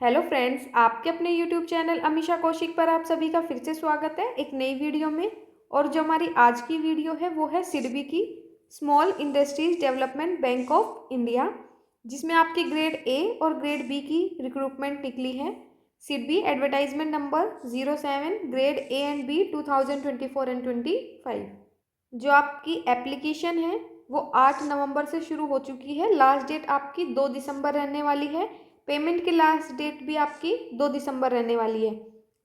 Hello friends, आपके अपने YouTube channel Amisha Kaushik पर आप सभी का फिर से स्वागत है एक नई वीडियो में। और जो हमारी आज की वीडियो है वो है सिडबी की small industries development Bank of India, जिसमें आपकी ग्रेड ए और ग्रेड बी की रिक्रूटमेंट निकली है। SIDBI advertisement number 07 grade A and B 2024 and 25। जो आपकी एप्लीकेशन है वो 8 नवंबर से शुरू हो चुकी है। लास्ट डेट आपकी 2 दिसंबर रहने वाली है। पेमेंट की लास्ट डेट भी आपकी 2 दिसंबर रहने वाली है।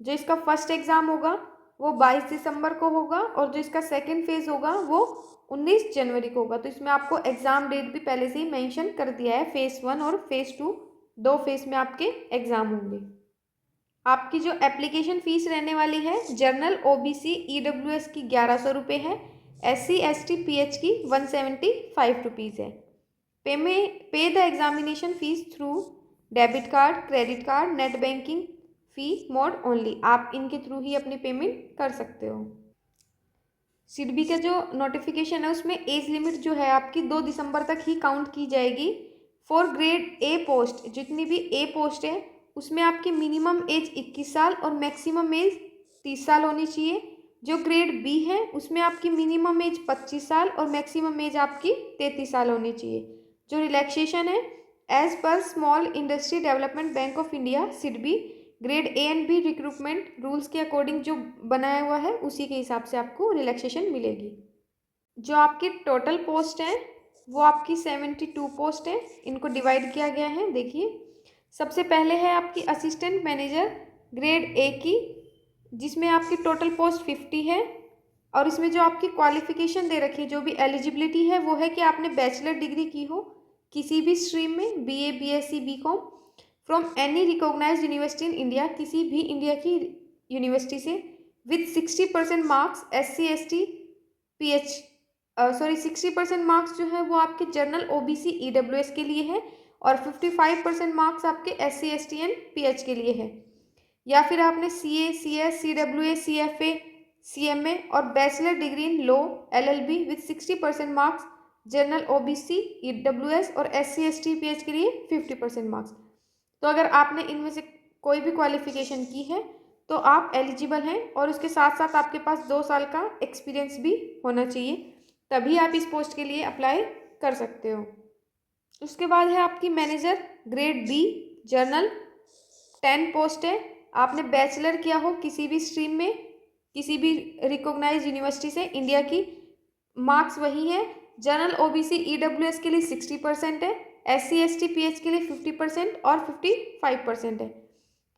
जो इसका फर्स्ट एग्ज़ाम होगा वो 22 दिसंबर को होगा और जो इसका सेकंड फेज़ होगा वो 19 जनवरी को होगा। तो इसमें आपको एग्ज़ाम डेट भी पहले से ही मेंशन कर दिया है। फ़ेज़ 1 और फ़ेज़ 2 दो फेज़ में आपके एग्ज़ाम होंगे। आपकी जो एप्लीकेशन फ़ीस रहने वाली है जर्नल ओबीसी ईडब्ल्यूएस की 1100 रुपये है। SC ST PH की 175 रुपीज़ है। पे the examination fees through debit card, credit card, net banking fee mode only. आप इनके थ्रू ही अपनी पेमेंट कर सकते हो। सिडबी का जो नोटिफिकेशन है उसमें एज लिमिट जो है आपकी 2 दिसंबर तक ही काउंट की जाएगी। फॉर ग्रेड ए पोस्ट, जितनी भी ए पोस्ट है उसमें आपकी मिनिमम एज 21 साल और मैक्सिमम एज 30 साल होनी चाहिए। जो ग्रेड बी है उसमें आपकी मिनिमम एज 25 साल और मैक्सिमम एज आपकी 33 साल होनी चाहिए। जो रिलैक्सेशन है as per Small Industry Development Bank of India SIDBI grade A and B recruitment rules के अकॉर्डिंग जो बनाया हुआ है उसी के हिसाब से आपको रिलैक्सेशन मिलेगी। जो आपकी टोटल पोस्ट है वो आपकी 72 पोस्ट है। इनको डिवाइड किया गया है। देखिए, सबसे पहले है आपकी असिस्टेंट मैनेजर ग्रेड ए की, जिसमें आपकी टोटल पोस्ट 50 है। और इसमें जो आपकी क्वालिफिकेशन दे रखी है, जो भी एलिजिबिलिटी है वो है कि आपने बैचलर डिग्री की हो किसी भी स्ट्रीम में, BA BSc BCom from any recognised university in India, किसी भी इंडिया की यूनिवर्सिटी से, with 60% marks SC ST PH 60% marks जो है वो आपके जनरल OBC EWS के लिए है और 55% मार्क्स आपके SC ST एंड PH के लिए है। या फिर आपने CA CS CWA CFA CMA और bachelor degree in law LLB with 60% marks general OBC EWS और SC ST PH के लिए 50% मार्क्स। तो अगर आपने इनमें से कोई भी क्वालिफिकेशन की है तो आप एलिजिबल हैं और उसके साथ साथ आपके पास 2 साल का एक्सपीरियंस भी होना चाहिए, तभी आप इस पोस्ट के लिए अप्लाई कर सकते हो। उसके बाद है आपकी manager grade B general 10 post है। आपने बैचलर किया हो किसी भी स्ट्रीम में, किसी भी रिकॉग्नाइज्ड यूनिवर्सिटी से इंडिया की, मार्क्स वही है। जनरल OBC EWS के लिए 60% है, SC ST PH के लिए 50% और 55% है।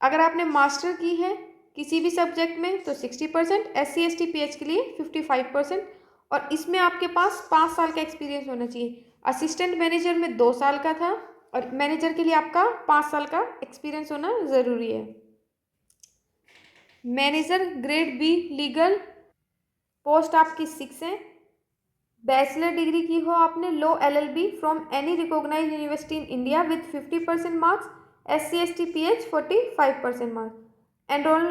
अगर आपने मास्टर की है किसी भी सब्जेक्ट में तो 60%, SC ST PH के लिए 55% और इसमें आपके पास 5 साल का एक्सपीरियंस होना चाहिए। असिस्टेंट मैनेजर में 2 साल का था और मैनेजर के लिए आपका 5 साल का एक्सपीरियंस होना ज़रूरी है। Manager grade B legal post आपकी 6 है। बैचलर डिग्री की हो आपने law LLB from any recognised university in India with 50% marks, SC ST PH 45% marks. Enrol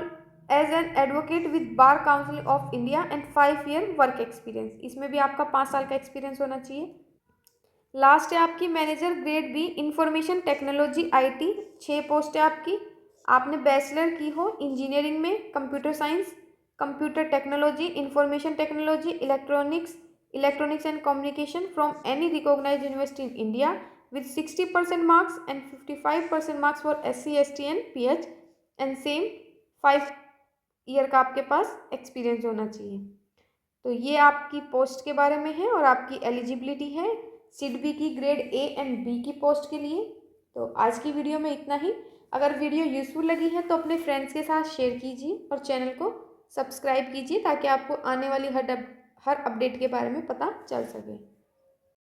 as an advocate with Bar Council of India and 5 year work experience. इसमें भी आपका 5 साल का एक्सपीरियंस होना चाहिए। लास्ट है आपकी manager grade B information technology IT 6 post है आपकी। आपने बैचलर की हो इंजीनियरिंग में, computer science, computer technology, information technology, electronics and communication from any recognised university in India with 60% marks and 55% marks for SC ST and PH and same 5 year का आपके पास experience होना चाहिए। तो ये आपकी पोस्ट के बारे में है और आपकी एलिजिबिलिटी है सिडबी की ग्रेड ए एंड बी की पोस्ट के लिए। तो आज की वीडियो में इतना ही। अगर वीडियो यूज़फुल लगी है तो अपने फ्रेंड्स के साथ शेयर कीजिए और चैनल को सब्सक्राइब कीजिए ताकि आपको आने वाली हर अपडेट के बारे में पता चल सके।